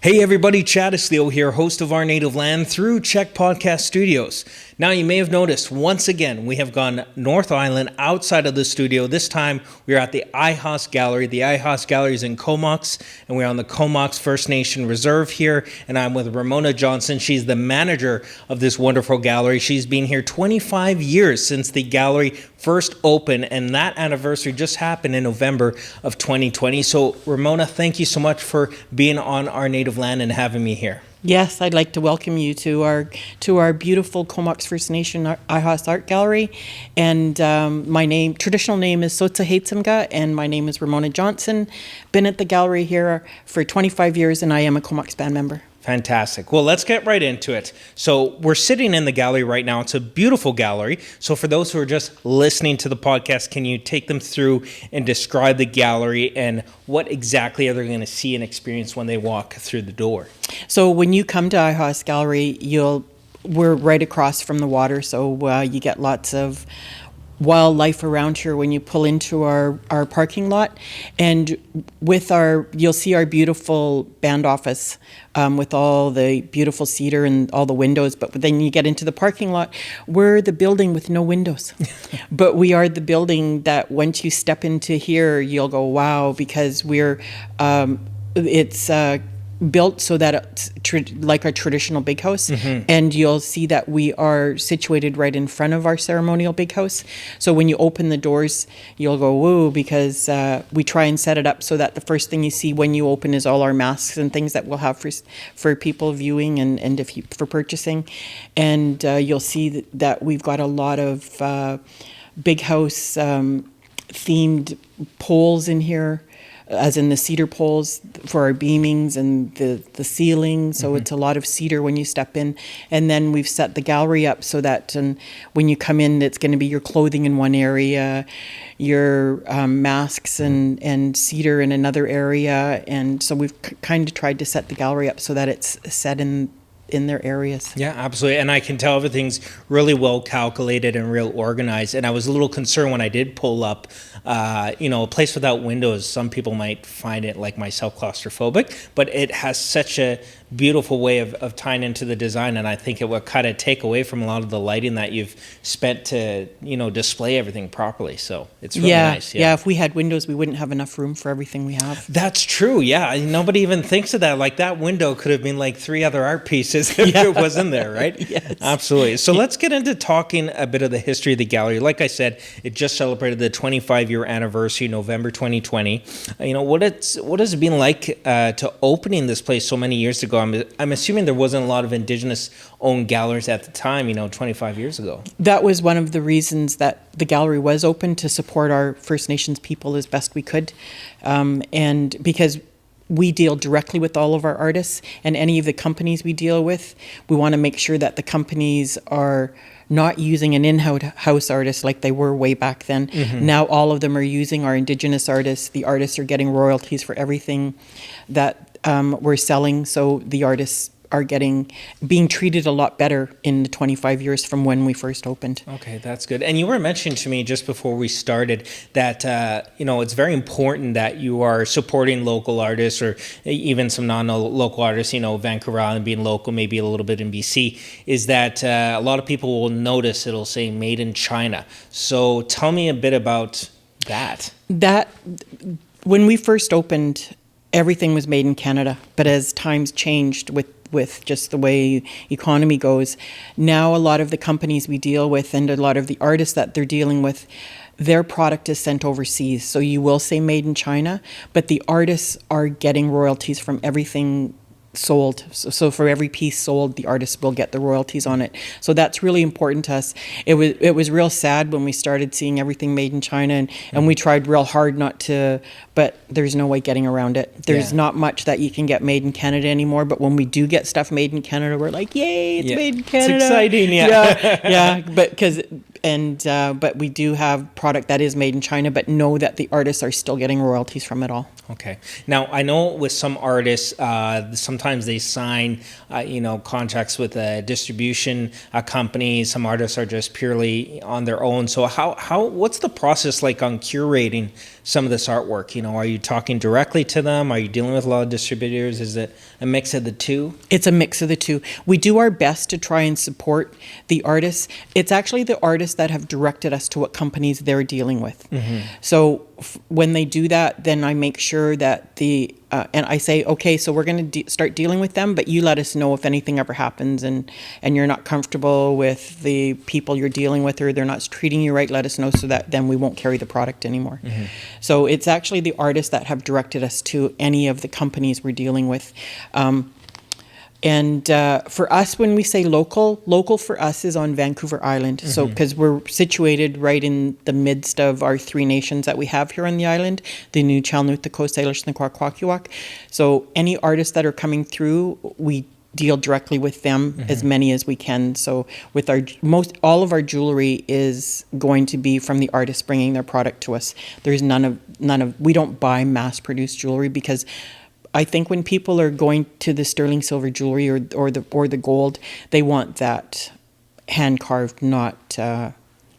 Hey everybody, Tchadas Leo here, host of Our Native Land through Czech Podcast Studios. Now you may have noticed, once again, we have gone North Island outside of the studio. This time we are at the I-Hos Gallery. The I-Hos Gallery is in Comox, and we're on the Comox First Nation Reserve here, and I'm with Ramona Johnson. She's the manager of this wonderful gallery. She's been here 25 years since the gallery first opened, and that anniversary just happened in November of 2020. So Ramona, thank you so much for being on Our Native Land and having me here. Yes, I'd like to welcome you to our beautiful Comox First Nation I-Hos Art Gallery, and my traditional name is Sotsa Heitsimga, and my name is Ramona Johnson. Been at the gallery here for 25 years, and I am a Comox band member. Fantastic. Well, let's get right into it. So we're sitting in the gallery right now. It's a beautiful gallery. So for those who are just listening to the podcast, can you take them through and describe the gallery and what exactly are they going to see and experience when they walk through the door? So when you come to I-Hos Gallery, we're right across from the water, so you get lots of wildlife around here when you pull into our parking lot, and you'll see our beautiful band office with all the beautiful cedar and all the windows. But then you get into the parking lot, we're the building with no windows. But we are the building that once you step into here, you'll go, wow, because it's built so that it's like a traditional big house, and you'll see that we are situated right in front of our ceremonial big house. So when you open the doors, you'll go woo, because we try and set it up so that the first thing you see when you open is all our masks and things that we'll have for people viewing and for purchasing. And you'll see that we've got a lot of big house themed poles in here, as in the cedar poles for our beamings and the ceiling. So it's a lot of cedar when you step in. And then we've set the gallery up so that when you come in, it's going to be your clothing in one area, your masks and cedar in another area. And so we've kind of tried to set the gallery up so that it's set in their areas. Yeah, absolutely. And I can tell everything's really well calculated and real organized. And I was a little concerned when I did pull up, a place without windows. Some people might find it, like myself, claustrophobic, but it has such a beautiful way of tying into the design. And I think it will kind of take away from a lot of the lighting that you've spent to, display everything properly. So it's really nice. Yeah, if we had windows, we wouldn't have enough room for everything we have. That's true. Yeah. Nobody even thinks of that. Like that window could have been like 3 other art pieces if it was in there, right? Yes. Absolutely. So let's get into talking a bit of the history of the gallery. Like I said, it just celebrated the 25-year anniversary, November 2020. What has it been like to opening this place so many years ago? I'm assuming there wasn't a lot of Indigenous-owned galleries at the time, 25 years ago. That was one of the reasons that the gallery was open, to support our First Nations people as best we could. And because we deal directly with all of our artists, and any of the companies we deal with, we want to make sure that the companies are not using an in-house artist like they were way back then. Now all of them are using our Indigenous artists. The artists are getting royalties for everything that we're selling, so the artists are being treated a lot better in the 25 years from when we first opened. Okay, that's good. And you were mentioning to me just before we started that, it's very important that you are supporting local artists, or even some non-local artists, Vancouver Island being local, maybe a little bit in BC, is that a lot of people will notice it'll say made in China. So tell me a bit about that. When we first opened, everything was made in Canada, but as times changed with just the way economy goes, now a lot of the companies we deal with and a lot of the artists that they're dealing with, their product is sent overseas. So you will say made in China, but the artists are getting royalties from everything sold. So for every piece sold, the artist will get the royalties on it. So that's really important to us. It was real sad when we started seeing everything made in China, and we tried real hard not to, but there's no way getting around it. There's not much that you can get made in Canada anymore, but when we do get stuff made in Canada, we're like, yay, it's made in Canada. It's exciting, but we do have product that is made in China, but know that the artists are still getting royalties from it all. Okay. Now, I know with some artists, sometimes sometimes they sign, contracts with a distribution company. Some artists are just purely on their own. So what's the process like on curating some of this artwork? Are you talking directly to them? Are you dealing with a lot of distributors? Is it a mix of the two? It's a mix of the two. We do our best to try and support the artists. It's actually the artists that have directed us to what companies they're dealing with. So when they do that, then I make sure that and I say, okay, so we're going to start dealing with them, but you let us know if anything ever happens and you're not comfortable with the people you're dealing with, or they're not treating you right, let us know, so that then we won't carry the product anymore. So it's actually the artists that have directed us to any of the companies we're dealing with. And for us, when we say local for us is on Vancouver Island. So because we're situated right in the midst of our three nations that we have here on the island, the Nuu-chah-nulth, the Coast Salish, and the Kwakwaka'wakw. So any artists that are coming through, we deal directly with them, as many as we can. So with all of our jewelry is going to be from the artists bringing their product to us. There's we don't buy mass-produced jewelry, because I think when people are going to the sterling silver jewelry or the gold, they want that hand carved, not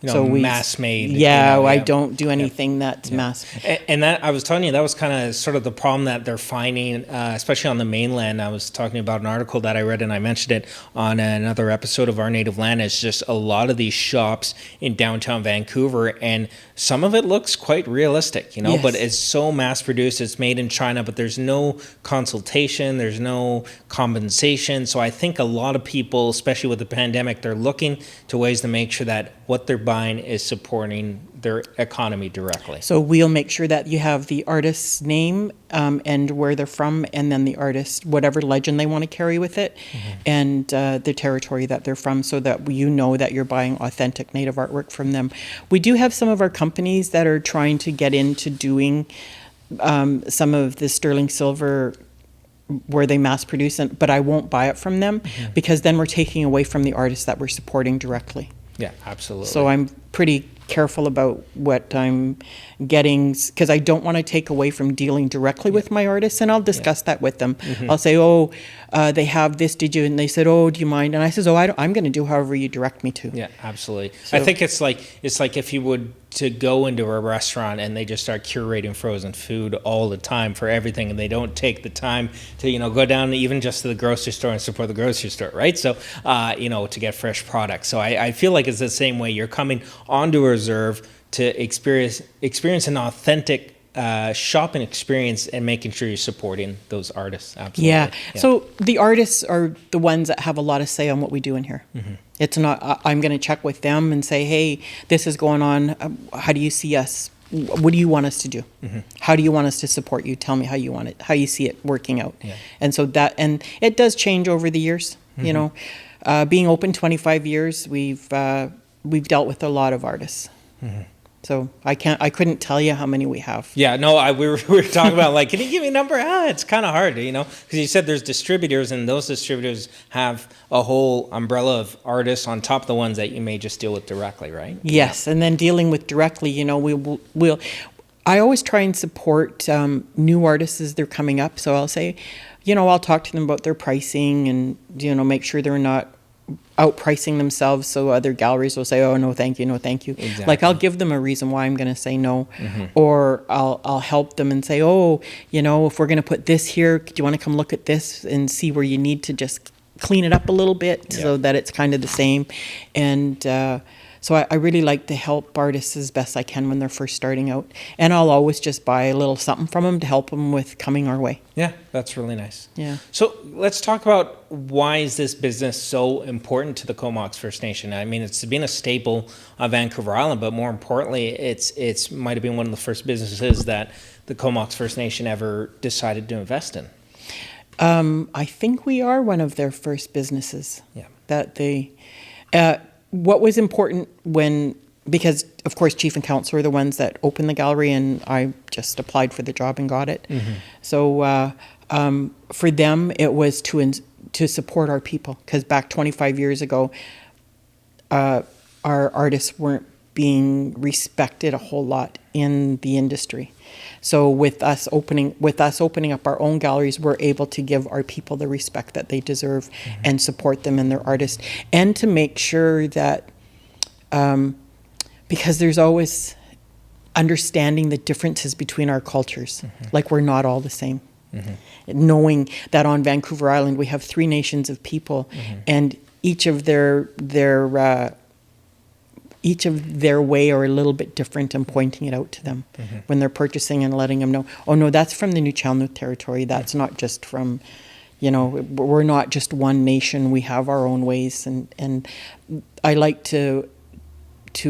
mass made. Yeah, I don't do anything that's mass. And that, I was telling you, that was kind of sort of the problem that they're finding, especially on the mainland. I was talking about an article that I read, and I mentioned it on another episode of Our Native Land. It's just a lot of these shops in downtown Vancouver, and some of it looks quite realistic, Yes. but it's so mass produced. It's made in China, but there's no consultation, there's no compensation. So I think a lot of people, especially with the pandemic, they're looking to ways to make sure that what they're buying is supporting their economy directly. So we'll make sure that you have the artist's name and where they're from, and then the artist, whatever legend they want to carry with it, and the territory that they're from, so that you know that you're buying authentic native artwork from them. We do have some of our companies that are trying to get into doing some of the sterling silver where they mass produce it, but I won't buy it from them, because then we're taking away from the artists that we're supporting directly. Yeah, absolutely. So I'm pretty careful about what I'm getting, because I don't want to take away from dealing directly with my artists, and I'll discuss that with them. I'll say, they have this, did you? And they said, oh, do you mind? And I says, I'm going to do however you direct me to. Yeah, absolutely. So, I think it's like if you would to go into a restaurant and they just start curating frozen food all the time for everything, and they don't take the time to go down even just to the grocery store and support the grocery store, right? So to get fresh products. So I feel like it's the same way. You're coming onto a reserve to experience an authentic shopping experience, and making sure you're supporting those artists. Absolutely. Yeah. So the artists are the ones that have a lot of say on what we do in here. It's not, I'm going to check with them and say, hey, this is going on. How do you see us? What do you want us to do? How do you want us to support you? Tell me how you want it, how you see it working out. Yeah. And so and it does change over the years. Being open 25 years, we've dealt with a lot of artists. So I couldn't tell you how many we have. Yeah, no, we were talking about can you give me a number? It's kind of hard, because you said there's distributors, and those distributors have a whole umbrella of artists on top of the ones that you may just deal with directly, right? Yes, and then dealing with directly, we'll I always try and support new artists as they're coming up. So I'll say, I'll talk to them about their pricing, and make sure they're not outpricing themselves, so other galleries will say, oh, no thank you, no thank you. Exactly. I'll give them a reason why I'm going to say no. Or I'll help them and say, if we're going to put this here, do you want to come look at this and see where you need to just clean it up a little bit so that it's kind of the same. And so I really like to help artists as best I can when they're first starting out. And I'll always just buy a little something from them to help them with coming our way. Yeah, that's really nice. Yeah. So let's talk about, why is this business so important to the Comox First Nation? I mean, it's been a staple of Vancouver Island, but more importantly, it's might have been one of the first businesses that the Comox First Nation ever decided to invest in. I think we are one of their first businesses. Yeah. That they... what was important because of course Chief and Council are the ones that opened the gallery, and I just applied for the job and got it. So for them, it was to support our people, because back 25 years ago, our artists weren't being respected a whole lot in the industry. So with us opening up our own galleries, we're able to give our people the respect that they deserve and support them in their artists, and to make sure that because there's always understanding the differences between our cultures, like we're not all the same. Knowing that on Vancouver Island we have 3 nations of people, and each of their way are a little bit different, and pointing it out to them when they're purchasing and letting them know, oh no, that's from the Nuu-chah-nulth territory. That's not just from, we're not just one nation. We have our own ways, and I like to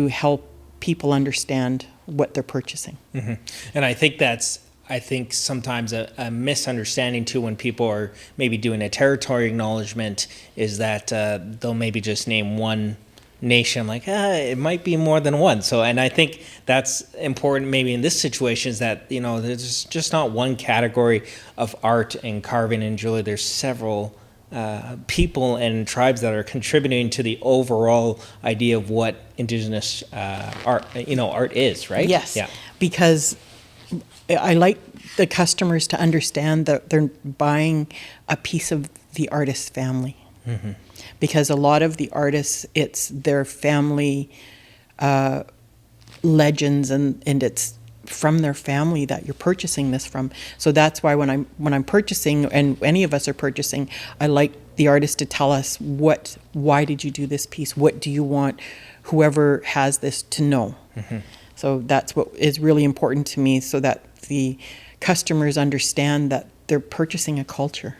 help people understand what they're purchasing. And I think sometimes a misunderstanding too, when people are maybe doing a territory acknowledgement, is that they'll maybe just name one nation, like it might be more than one. So, and I think that's important maybe in this situation, is that there's just not one category of art and carving and jewelry. There's several people and tribes that are contributing to the overall idea of what Indigenous art is, right? Yes. Yeah. Because I like the customers to understand that they're buying a piece of the artist's family. Because a lot of the artists, it's their family legends, and it's from their family that you're purchasing this from. So that's why when I'm purchasing, and any of us are purchasing, I like the artist to tell us why did you do this piece? What do you want whoever has this to know? So that's what is really important to me, so that the customers understand that they're purchasing a culture.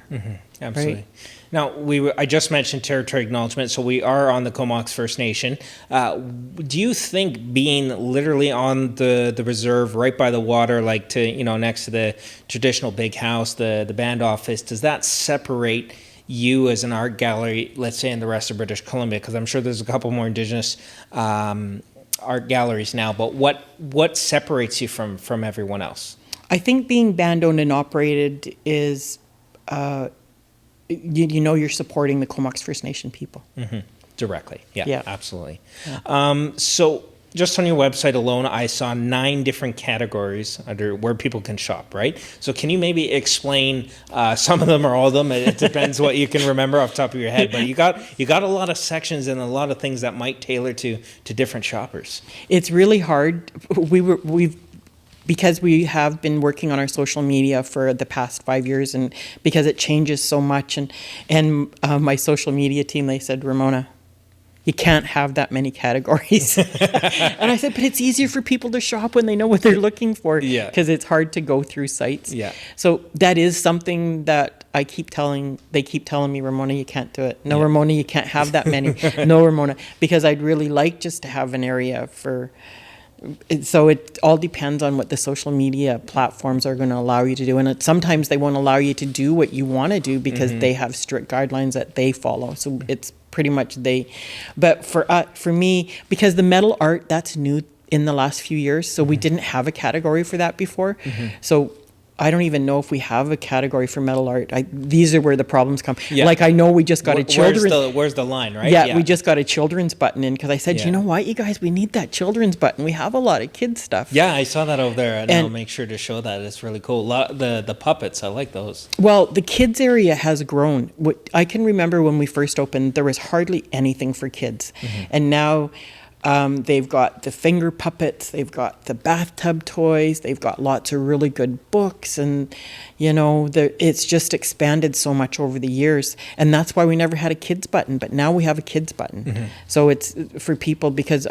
Absolutely. Right? Now, I just mentioned territory acknowledgement, so we are on the Comox First Nation. Do you think being literally on the reserve right by the water, like next to the traditional big house, the band office, does that separate you as an art gallery, let's say in the rest of British Columbia? Because I'm sure there's a couple more Indigenous art galleries now, but what separates you from everyone else? I think being band owned and operated is you're supporting the Comox First Nation people. Directly. Yeah. Absolutely. Yeah. So just on your website alone, I saw 9 different categories under where people can shop, right? So can you maybe explain some of them or all of them? It depends what you can remember off the top of your head, but you got a lot of sections and a lot of things that might tailor to different shoppers. It's really hard. Because we have been working on our social media for the past 5 years, and because it changes so much, and my social media team, they said, Ramona, you can't have that many categories. And I said, but it's easier for people to shop when they know what they're looking for. Yeah. Because it's hard to go through sites. Yeah. So that is something that they keep telling me, Ramona, you can't do it. No, yeah. Ramona, you can't have that many. No, Ramona, because I'd really like just to have an area for. So it all depends on what the social media platforms are going to allow you to do. And sometimes they won't allow you to do what you want to do because they have strict guidelines that they follow. So it's pretty much but for me, because the metal art, that's new in the last few years. So we didn't have a category for that before. So I don't even know if we have a category for metal art. These are where the problems come. Yeah. Like I know we just got a children's... Where's the line, right? Yeah, we just got a children's button in because I said, you know what, you guys, we need that children's button. We have a lot of kids stuff. Yeah, I saw that over there, and I'll make sure to show that. It's really cool. The puppets, I like those. Well, the kids area has grown. I can remember when we first opened, there was hardly anything for kids. And now... they've got the finger puppets, they've got the bathtub toys, they've got lots of really good books, and it's just expanded so much over the years, and that's why we never had a kids button, but now we have a kids button. So it's for people, because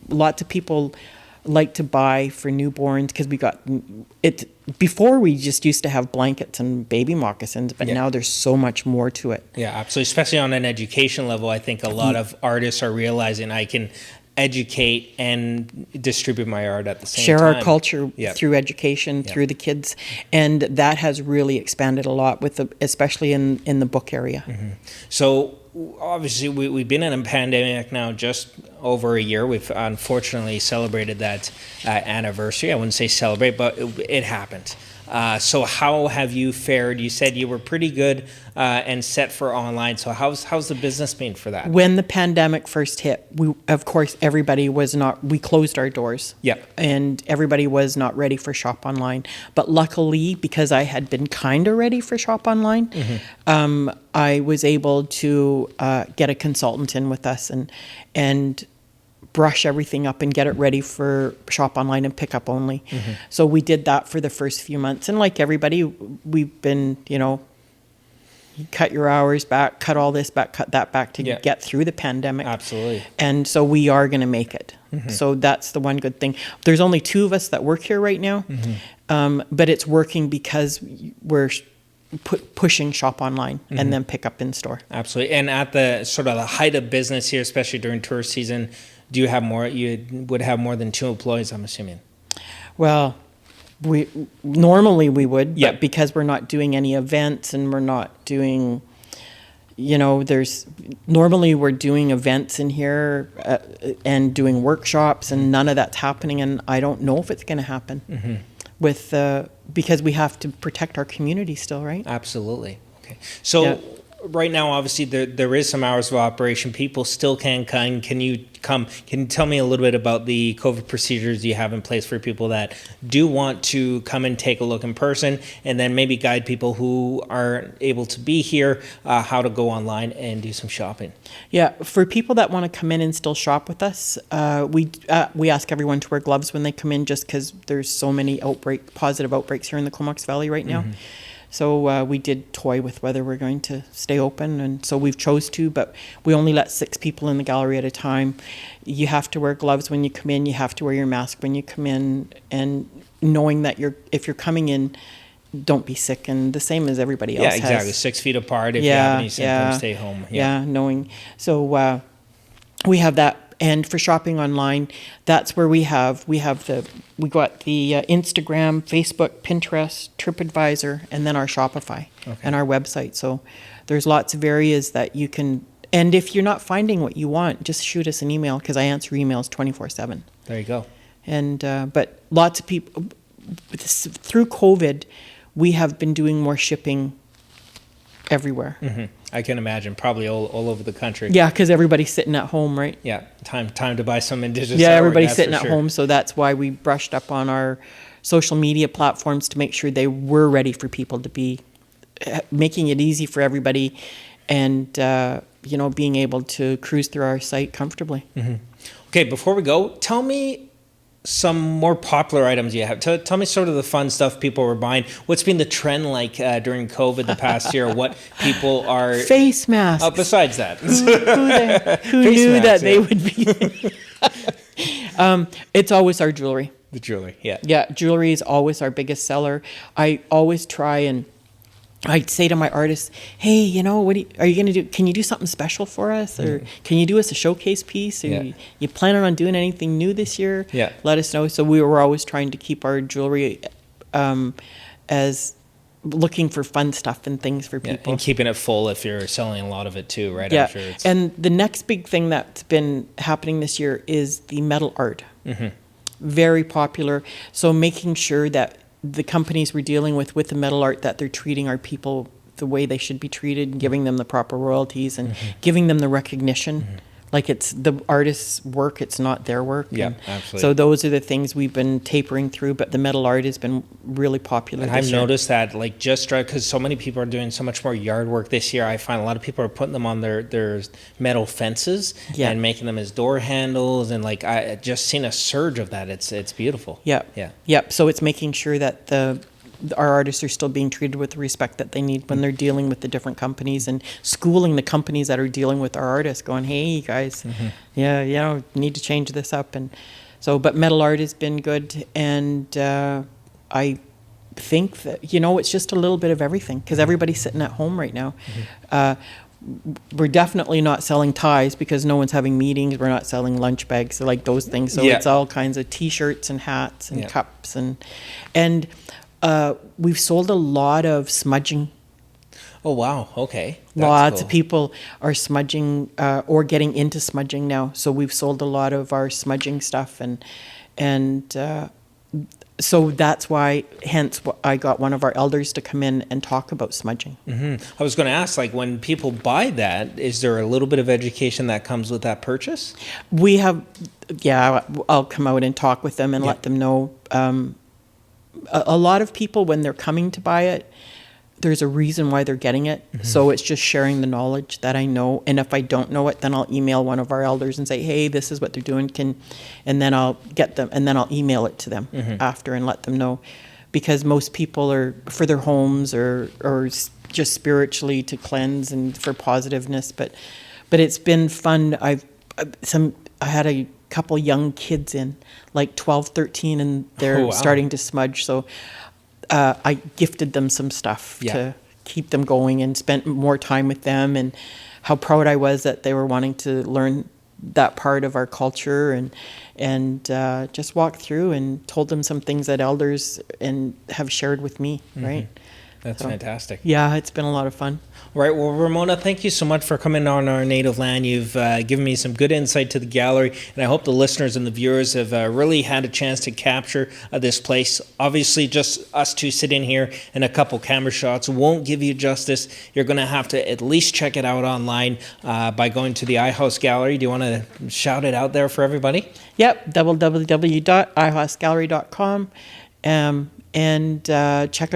lots of people like to buy for newborns, because we got it before. We just used to have blankets and baby moccasins, but now there's so much more to it. Yeah, absolutely. Especially on an education level, I think a lot of artists are realizing I can educate and distribute my art at the same time. Share our culture through education, through the kids, and that has really expanded a lot especially in the book area. So obviously we've been in a pandemic now just over a year. We've unfortunately celebrated that anniversary. I wouldn't say celebrate, but it happened. So how have you fared? You said you were pretty good and set for online. So how's the business been for that? When the pandemic first hit, of course, we closed our doors. Yep. And everybody was not ready for shop online. But luckily, because I had been kind of ready for shop online, I was able to get a consultant in with us and brush everything up and get it ready for shop online and pick up only. So we did that for the first few months. And like everybody, we've been, you cut your hours back, cut all this back, cut that back to get through the pandemic. Absolutely. And so we are going to make it. So that's the one good thing. There's only 2 of us that work here right now, but it's working because we're pushing shop online and then pick up in store. Absolutely. And at the sort of the height of business here, especially during tourist season, do you have more? You would have more than 2 employees, I'm assuming. Well, we normally would, but because we're not doing any events and we're not doing, normally we're doing events in here and doing workshops, and none of that's happening, and I don't know if it's going to happen because we have to protect our community still, right? Absolutely. Okay. So right now, obviously, there is some hours of operation. People still can come. Can you tell me a little bit about the COVID procedures you have in place for people that do want to come and take a look in person, and then maybe guide people who aren't able to be here how to go online and do some shopping? Yeah, for people that want to come in and still shop with us, we ask everyone to wear gloves when they come in, just because there's so many positive outbreaks here in the Comox Valley right now. So we did toy with whether we're going to stay open, and so we've chose to, but we only let 6 people in the gallery at a time. You have to wear gloves when you come in. You have to wear your mask when you come in, and knowing that if you're coming in, don't be sick, and the same as everybody else has. Yeah, exactly. 6 feet apart. If you have any symptoms, stay home. Knowing. So we have that. And for shopping online, that's where we got the Instagram, Facebook, Pinterest, TripAdvisor, and then our Shopify and our website. So there's lots of areas that you can, and if you're not finding what you want, just shoot us an email, because I answer emails 24/7. There you go. And but lots of people, through COVID, we have been doing more shipping everywhere. I can imagine, probably all over the country. Yeah, because everybody's sitting at home, right? Yeah, time to buy some Indigenous. Yeah, everybody's sitting at home, so that's why we brushed up on our social media platforms to make sure they were ready for people to be, making it easy for everybody, and being able to cruise through our site comfortably. Okay, before we go, tell me some more popular items you have. Tell me sort of the fun stuff people were buying. What's been the trend like during COVID the past year? What people are... Face masks. Besides that. Who knew that they would be... It's always our jewelry. The jewelry, yeah. Yeah, jewelry is always our biggest seller. I always try and I'd say to my artists, hey, what are you going to do? Can you do something special for us? Or can you do us a showcase piece? Or you planning on doing anything new this year? Yeah. Let us know. So we were always trying to keep our jewelry as looking for fun stuff and things for people. And keeping it full if you're selling a lot of it too, right? Yeah. I'm sure it's... And the next big thing that's been happening this year is the metal art. Very popular. So making sure that the companies we're dealing with the metal art, that they're treating our people the way they should be treated, and giving them the proper royalties, and giving them the recognition. Like it's the artist's work, it's not their work. Yeah, and absolutely. So those are the things we've been tapering through, but the metal art has been really popular and this year. I've noticed that, like, just because so many people are doing so much more yard work this year, I find a lot of people are putting them on their metal fences and making them as door handles, and like I just seen a surge of that. It's beautiful. Yep. So it's making sure that our artists are still being treated with the respect that they need when they're dealing with the different companies, and schooling the companies that are dealing with our artists, going, hey guys, need to change this up. And so, but metal art has been good, and I think that it's just a little bit of everything, because everybody's sitting at home right now. We're definitely not selling ties because no one's having meetings. We're not selling lunch bags, so like those things. So it's all kinds of T-shirts and hats and cups and we've sold a lot of smudging. Oh, wow. Okay. Lots of people are smudging or getting into smudging now. So we've sold a lot of our smudging stuff, and So that's why, hence, I got one of our elders to come in and talk about smudging. I was going to ask, like, when people buy that, is there a little bit of education that comes with that purchase? We have, yeah, I'll come out and talk with them and let them know. A lot of people, when they're coming to buy it, there's a reason why they're getting it. So it's just sharing the knowledge that I know. And if I don't know it, then I'll email one of our elders and say, hey, this is what they're doing. And then I'll get them, and then I'll email it to them after and let them know. Because most people are for their homes or just spiritually to cleanse and for positiveness. But it's been fun. I had a couple young kids in, like 12, 13, and they're starting to smudge. So I gifted them some stuff to keep them going and spent more time with them, and how proud I was that they were wanting to learn that part of our culture, and just walked through and told them some things that elders and have shared with me, right? That's fantastic. Yeah, it's been a lot of fun. Right. Well, Ramona, thank you so much for coming on Our Native Land. You've given me some good insight to the gallery, and I hope the listeners and the viewers have really had a chance to capture this place. Obviously, just us two sitting here and a couple camera shots won't give you justice. You're going to have to at least check it out online by going to the I-Hos Gallery. Do you want to shout it out there for everybody? Yep, www.ihosgallery.com. And check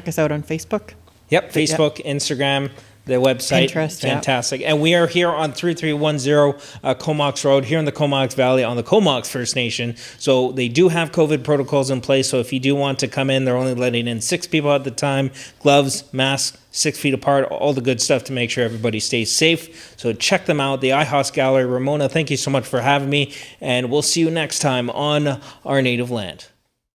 us out on Facebook. Yep, Facebook, Instagram, the website. Pinterest, fantastic. And we are here on 3310 Comox Road, here in the Comox Valley on the Comox First Nation. So they do have COVID protocols in place. So if you do want to come in, they're only letting in 6 people at the time. Gloves, masks, 6 feet apart, all the good stuff to make sure everybody stays safe. So check them out, the I-Hos Gallery. Ramona, thank you so much for having me. And we'll see you next time on Our Native Land.